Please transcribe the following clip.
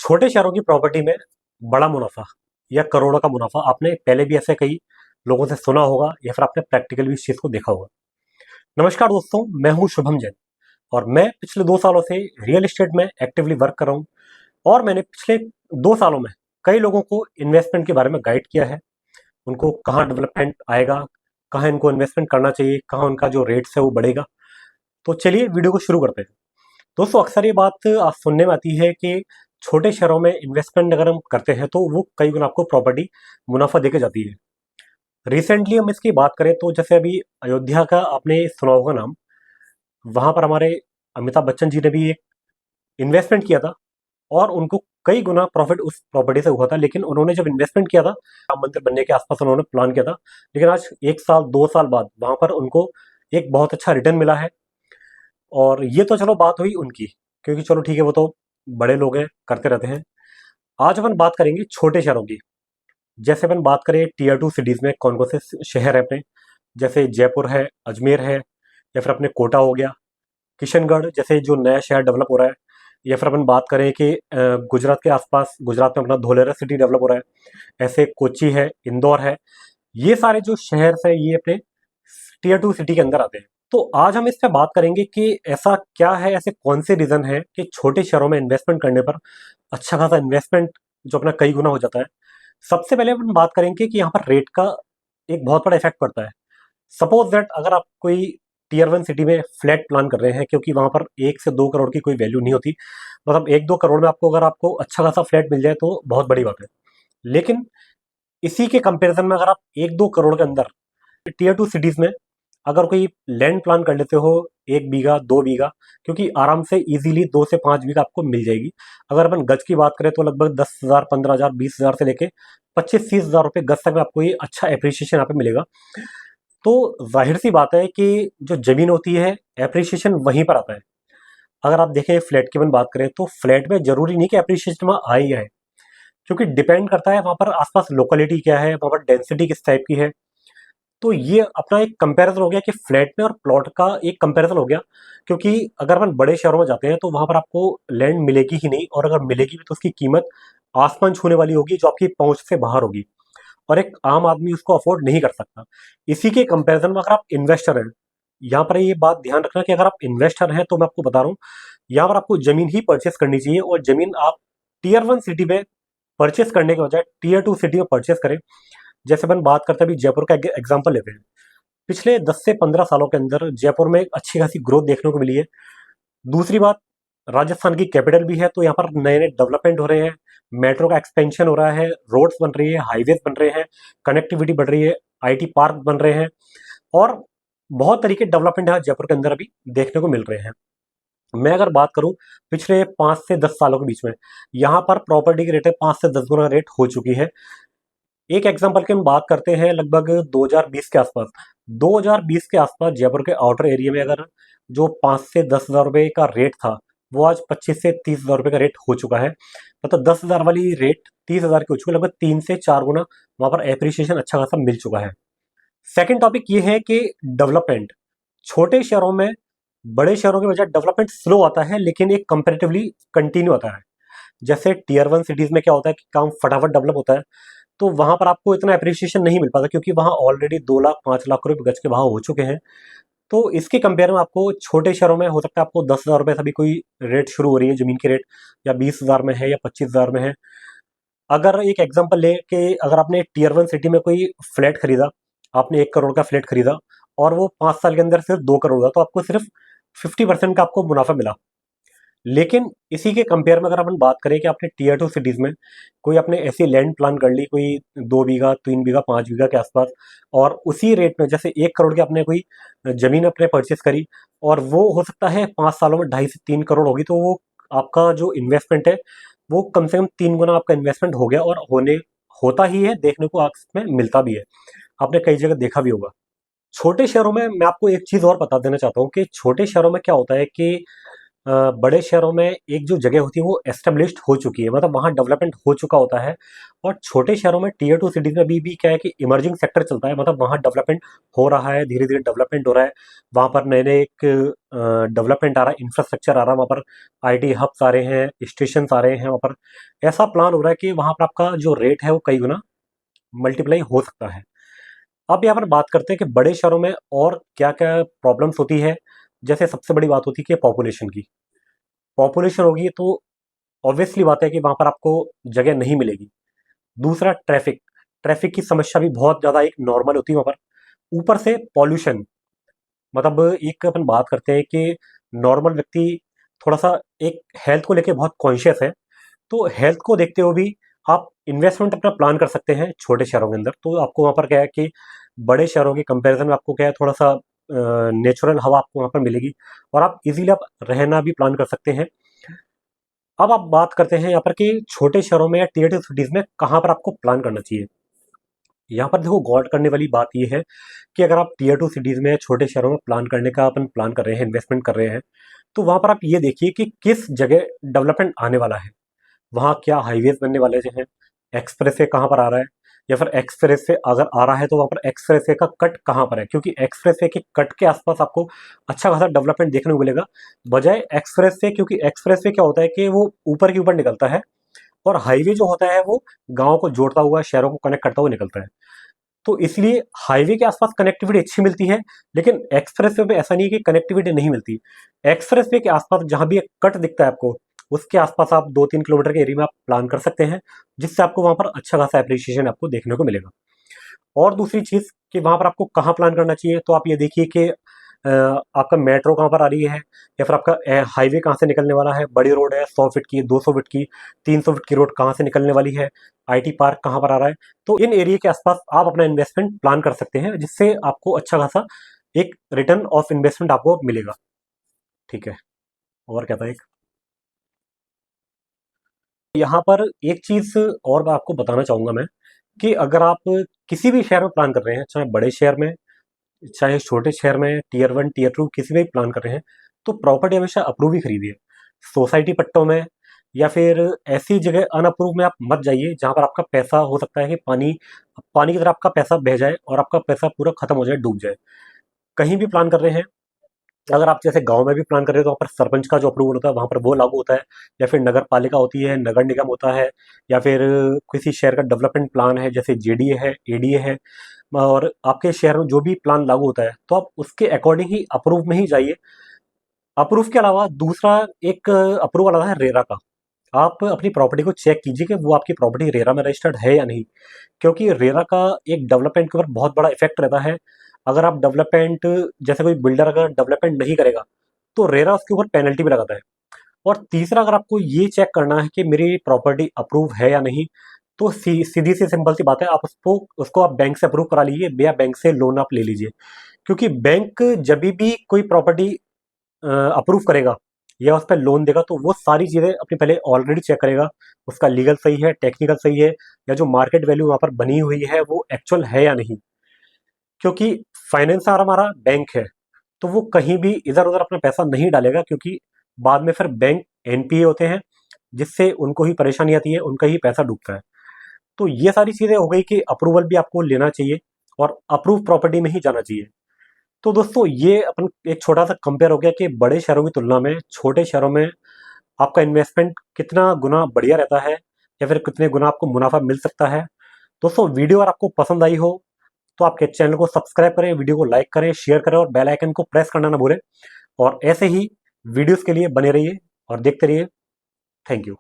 छोटे शहरों की प्रॉपर्टी में बड़ा मुनाफा या करोड़ों का मुनाफा, आपने पहले भी ऐसे कई लोगों से सुना होगा या फिर आपने प्रैक्टिकल भी इस चीज को देखा होगा। नमस्कार दोस्तों, मैं हूं शुभम जैन और मैं पिछले 2 सालों से रियल एस्टेट में एक्टिवली वर्क कर रहा हूं। और मैंने पिछले 2 सालों में कई लोगों को इन्वेस्टमेंट के बारे में गाइड किया है, उनको कहाँ डेवलपमेंट आएगा, कहाँ इनको इन्वेस्टमेंट करना चाहिए, कहाँ उनका जो रेट्स है वो बढ़ेगा। तो चलिए वीडियो को शुरू करते हैं। दोस्तों, अक्सर ये बात आप सुनने में आती है कि छोटे शहरों में इन्वेस्टमेंट अगर हम करते हैं तो वो कई गुना आपको प्रॉपर्टी मुनाफा देके जाती है। रिसेंटली हम इसकी बात करें तो जैसे अभी अयोध्या का आपने सुना होगा नाम, वहां पर हमारे अमिताभ बच्चन जी ने भी एक इन्वेस्टमेंट किया था और उनको कई गुना प्रॉफिट उस प्रॉपर्टी से हुआ था। लेकिन उन्होंने जब इन्वेस्टमेंट किया था, राम मंदिर बनने के आसपास उन्होंने प्लान किया था, लेकिन आज 1 साल 2 साल बाद वहां पर उनको एक बहुत अच्छा रिटर्न मिला है। और ये तो चलो बात हुई उनकी, क्योंकि चलो ठीक है, वो तो बड़े लोग हैं, करते रहते हैं। आज अपन बात करेंगे छोटे शहरों की। जैसे अपन बात करें टीयर 2 सिटीज में कौन कौन से शहर है अपने, जैसे जयपुर है, अजमेर है, या फिर अपने कोटा हो गया, किशनगढ़ जैसे जो नया शहर डेवलप हो रहा है, या फिर अपन बात करें कि गुजरात के आसपास, गुजरात में अपना धोलेरा सिटी डेवलप हो रहा है, ऐसे कोची है, इंदौर है। ये सारे जो शहर है ये अपने टीयर 2 सिटी के अंदर आते हैं। तो आज हम इस पे बात करेंगे कि ऐसा क्या है, ऐसे कौन से रीजन है कि छोटे शहरों में इन्वेस्टमेंट करने पर अच्छा खासा इन्वेस्टमेंट जो अपना कई गुना हो जाता है। सबसे पहले अपन बात करेंगे कि यहाँ पर रेट का एक बहुत बड़ा इफेक्ट पड़ता है। सपोज दैट अगर आप कोई टीयर 1 सिटी में फ्लैट प्लान कर रहे हैं, क्योंकि वहां पर 1 से 2 करोड़ की कोई वैल्यू नहीं होती, मतलब 1-2 करोड़ में आपको अगर आपको अच्छा खासा फ्लैट मिल जाए तो बहुत बड़ी बात है। लेकिन इसी के कंपैरिजन में अगर आप 1-2 करोड़ के अंदर टीयर 2 सिटीज में अगर कोई लैंड प्लान कर लेते हो, 1 बीघा 2 बीघा, क्योंकि आराम से इजीली 2 से 5 बीघा आपको मिल जाएगी। अगर अपन गज की बात करें तो लगभग 10,000 15,000 20,000 से लेके 25-30,000 रुपये गज तक में आपको ये अच्छा एप्रिसिएशन यहाँ पे मिलेगा। तो जाहिर सी बात है कि जो जमीन होती है, एप्रिसिएशन वहीं पर आता है। अगर आप देखें फ्लैट की अपन बात करें तो फ्लैट में जरूरी नहीं कि एप्रिसिएशन वहाँ आ ही आए, क्योंकि डिपेंड करता है वहाँ पर आसपास लोकेलिटी क्या है, वहाँ पर डेंसिटी किस टाइप की है। तो ये अपना एक कंपैरिजन हो गया कि फ्लैट में और प्लॉट का एक कंपैरिजन हो गया। क्योंकि अगर अपन बड़े शहरों में जाते हैं तो वहां पर आपको लैंड मिलेगी ही नहीं, और अगर मिलेगी भी तो उसकी कीमत आसमान छूने वाली होगी, जो आपकी पहुंच से बाहर होगी, और एक आम आदमी उसको अफोर्ड नहीं कर सकता। इसी के कंपैरिजन में अगर आप इन्वेस्टर हैं, यहाँ पर ये बात ध्यान रखना कि अगर आप इन्वेस्टर हैं तो मैं आपको बता रहा हूँ, यहाँ पर आपको जमीन ही परचेस करनी चाहिए, और जमीन आप टीयर 1 सिटी में परचेस करने के बजाय टीयर 2 सिटी में परचेस करें। जैसे अपन बात करते हैं, अभी जयपुर का एग्जाम्पल लेते हैं। पिछले 10 से 15 सालों के अंदर जयपुर में एक अच्छी खासी ग्रोथ देखने को मिली है। दूसरी बात, राजस्थान की कैपिटल भी है, तो यहाँ पर नए नए डेवलपमेंट हो रहे हैं, मेट्रो का एक्सपेंशन हो रहा है, रोड्स बन रही है, हाईवेज बन रहे हैं, कनेक्टिविटी बढ़ रही है, आईटी पार्क बन रहे हैं, और बहुत तरीके डेवलपमेंट यहाँ जयपुर के अंदर अभी देखने को मिल रहे हैं। मैं अगर बात करूं पिछले 5 से 10 सालों के बीच में, यहाँ पर प्रॉपर्टी की रेट 5 से 10 गुना रेट हो चुकी है। एक एग्जांपल की हम बात करते हैं, लगभग 2020 के आसपास, 2020 के आसपास जयपुर के आउटर एरिया में अगर जो 5 से 10 हज़ार रुपये का रेट था, वो आज 25 से 30 हज़ार रुपये का रेट हो चुका है। मतलब 10 हज़ार वाली रेट 30 हज़ार की हो चुकी है, लगभग 3 से 4 गुना वहां पर एप्रिसिएशन अच्छा खासा मिल चुका है। सेकंड टॉपिक ये है कि डेवलपमेंट छोटे शहरों में बड़े शहरों के बजाय डेवलपमेंट स्लो आता है, लेकिन एक कंपेरेटिवली कंटिन्यू आता है। जैसे टीयर 1 सिटीज में क्या होता है कि काम फटाफट डेवलप होता है, तो वहां पर आपको इतना अप्रिसिएशन नहीं मिल पाता, क्योंकि वहां ऑलरेडी 2 लाख 5 लाख रुपए गज के भाव हो चुके हैं। तो इसके कंपेयर में आपको छोटे शहरों में हो सकता है आपको 10 हज़ार रुपये से भी कोई रेट शुरू हो रही है जमीन की रेट, या 20 हज़ार में है, या 25 हज़ार में है। अगर एक एग्जांपल ले कि अगर आपने टीयर 1 सिटी में कोई फ्लैट खरीदा, आपने 1 करोड़ का फ्लैट खरीदा, और वो 5 साल के अंदर सिर्फ 2 करोड़ का, तो आपको सिर्फ 50% का आपको मुनाफा मिला। लेकिन इसी के कंपेयर में अगर अपन बात करें कि आपने टीयर 2 सिटीज में कोई आपने ऐसी लैंड प्लान कर ली, कोई 2 बीघा 3 बीघा 5 बीघा के आसपास, और उसी रेट में जैसे 1 करोड़ की आपने कोई जमीन अपने परचेस करी, और वो हो सकता है 5 सालों में 2.5 से 3 करोड़ होगी, तो वो आपका जो इन्वेस्टमेंट है वो कम से कम 3 गुना आपका इन्वेस्टमेंट हो गया, और होने होता ही है, देखने को आज में मिलता भी है, आपने कई जगह देखा भी होगा। छोटे शहरों में मैं आपको एक चीज और बता देना चाहता हूँ कि छोटे शहरों में क्या होता है कि बड़े शहरों में एक जो जगह होती है वो एस्टेब्लिश्ड हो चुकी है, मतलब वहाँ डेवलपमेंट हो चुका होता है। और छोटे शहरों में टीयर टू सिटीज में अभी भी क्या है कि इमर्जिंग सेक्टर चलता है, मतलब वहाँ डेवलपमेंट हो रहा है, धीरे धीरे डेवलपमेंट हो रहा है। वहाँ पर नए नए एक डेवलपमेंट आ रहा है, इंफ्रास्ट्रक्चर आ रहा है, वहाँ पर आईटी हब्स आ रहे हैं, स्टेशन आ रहे हैं, वहाँ पर ऐसा प्लान हो रहा है कि वहाँ पर आपका जो रेट है वो कई गुना मल्टीप्लाई हो सकता है। अब यहाँ पर बात करते हैं कि बड़े शहरों में और क्या क्या प्रॉब्लम्स होती है। जैसे सबसे बड़ी बात होती है कि पॉपुलेशन की। पॉपुलेशन होगी तो ऑब्वियसली बात है कि वहां पर आपको जगह नहीं मिलेगी। दूसरा ट्रैफिक। ट्रैफिक की समस्या भी बहुत ज़्यादा एक नॉर्मल होती है वहाँ पर। ऊपर से पॉल्यूशन, मतलब एक अपन बात करते हैं कि नॉर्मल व्यक्ति थोड़ा सा एक हेल्थ को लेके बहुत कॉन्शियस है, तो हेल्थ को देखते हुए भी आप इन्वेस्टमेंट अपना प्लान कर सकते हैं छोटे शहरों के अंदर। तो आपको वहाँ पर क्या है कि बड़े शहरों के कंपैरिजन में आपको क्या है, थोड़ा सा नेचुरल हवा आपको वहाँ पर मिलेगी, और आप इजीली आप रहना भी प्लान कर सकते हैं। अब आप बात करते हैं यहाँ पर कि छोटे शहरों में या टीयर टू सिटीज में कहाँ पर आपको प्लान करना चाहिए। यहाँ पर देखो गौर करने वाली बात यह है कि अगर आप टीयर टू सिटीज में छोटे शहरों में प्लान करने का अपन प्लान कर रहे हैं, इन्वेस्टमेंट कर रहे हैं, तो वहां पर आप ये देखिए कि किस जगह डेवलपमेंट आने वाला है। वहाँ क्या हाईवेज बनने वाले हैं, एक्सप्रेस वे कहाँ पर आ रहा है, या फिर एक्सप्रेस वे अगर आ रहा है तो वहाँ पर एक्सप्रेस वे का कट कहाँ पर है, क्योंकि एक्सप्रेस वे के कट के आसपास आपको अच्छा खासा डेवलपमेंट देखने को मिलेगा, बजाय एक्सप्रेस वे। क्योंकि एक्सप्रेस वे क्या होता है कि वो ऊपर के ऊपर निकलता है, और हाईवे जो होता है वो गाँव को जोड़ता हुआ, शहरों को कनेक्ट करता हुआ निकलता है। तो इसलिए हाईवे के आसपास कनेक्टिविटी अच्छी मिलती है, लेकिन एक्सप्रेसवे पे ऐसा नहीं है कि कनेक्टिविटी नहीं मिलती। एक्सप्रेसवे के आसपास जहां भी एक कट दिखता है आपको, उसके आसपास आप 2-3 किलोमीटर के एरिया में आप प्लान कर सकते हैं, जिससे आपको वहां पर अच्छा खासा एप्रिसिएशन आपको देखने को मिलेगा। और दूसरी चीज कि वहां पर आपको कहाँ प्लान करना चाहिए, तो आप ये देखिए कि आपका मेट्रो कहाँ पर आ रही है, या फिर आपका हाईवे कहाँ से निकलने वाला है। बड़ी रोड है 100 फीट की, 200 फीट की, 300 फीट की रोड कहाँ से निकलने वाली है, आईटी पार्क कहाँ पर आ रहा है। तो इन एरिया के आसपास आप अपना इन्वेस्टमेंट प्लान कर सकते हैं, जिससे आपको अच्छा खासा एक रिटर्न ऑफ इन्वेस्टमेंट आपको मिलेगा। ठीक है। और क्या था एक, यहाँ पर एक चीज और मैं आपको बताना चाहूंगा मैं, कि अगर आप किसी भी शहर में प्लान कर रहे हैं, चाहे बड़े शहर में चाहे छोटे शहर में, टीयर वन टीयर टू किसी में भी प्लान कर रहे हैं, तो प्रॉपर्टी हमेशा अप्रूव ही खरीदिए। सोसाइटी पट्टों में या फिर ऐसी जगह अनअप्रूव में आप मत जाइए जहां पर आपका पैसा हो सकता है कि पानी पानी की तरह आपका पैसा बह जाए और आपका पैसा पूरा खत्म हो जाए, डूब जाए। कहीं भी प्लान कर रहे हैं, अगर आप जैसे गांव में भी प्लान कर रहे हो तो वहाँ पर सरपंच का जो अप्रूवल होता है वहाँ पर वो लागू होता है, या फिर नगर पालिका होती है, नगर निगम होता है, या फिर किसी शहर का डेवलपमेंट प्लान है जैसे जेडीए है, एडीए है, और आपके शहर में जो भी प्लान लागू होता है तो आप उसके अकॉर्डिंग ही अप्रूव में ही जाइए। अप्रूव के अलावा दूसरा एक अप्रूवल आता है रेरा का। आप अपनी प्रॉपर्टी को चेक कीजिए कि वो आपकी प्रॉपर्टी रेरा में रजिस्टर्ड है या नहीं, क्योंकि रेरा का एक डेवलपमेंट के ऊपर बहुत बड़ा इफेक्ट रहता है। अगर आप डेवलपमेंट, जैसे कोई बिल्डर अगर डेवलपमेंट नहीं करेगा तो रेरा उसके ऊपर पेनल्टी भी लगाता है। और तीसरा, अगर आपको ये चेक करना है कि मेरी प्रॉपर्टी अप्रूव है या नहीं, तो सीधी सी सिंपल सी बात है, आप उसको उसको आप बैंक से अप्रूव करा लीजिए या बैंक से लोन आप ले लीजिए। क्योंकि बैंक जब भी कोई प्रॉपर्टी अप्रूव करेगा या उस पर लोन देगा तो वो सारी चीज़ें अपनी पहले ऑलरेडी चेक करेगा, उसका लीगल सही है, टेक्निकल सही है, या जो मार्केट वैल्यू वहाँ पर बनी हुई है वो एक्चुअल है या नहीं। क्योंकि फाइनेंसर हमारा बैंक है, तो वो कहीं भी इधर उधर अपना पैसा नहीं डालेगा, क्योंकि बाद में फिर बैंक एनपीए होते हैं, जिससे उनको ही परेशानी आती है, उनका ही पैसा डूबता है। तो ये सारी चीजें हो गई कि अप्रूवल भी आपको लेना चाहिए और अप्रूव प्रॉपर्टी में ही जाना चाहिए। तो दोस्तों ये अपन एक छोटा सा कंपेयर हो गया कि बड़े शहरों की तुलना में छोटे शहरों में आपका इन्वेस्टमेंट कितना गुना बढ़िया रहता है, या फिर कितने गुना आपको मुनाफा मिल सकता है। दोस्तों वीडियो अगर आपको पसंद आई हो तो आपके चैनल को सब्सक्राइब करें, वीडियो को लाइक करें, शेयर करें, और बेल आइकन को प्रेस करना ना भूलें। और ऐसे ही वीडियोस के लिए बने रहिए और देखते रहिए। Thank you.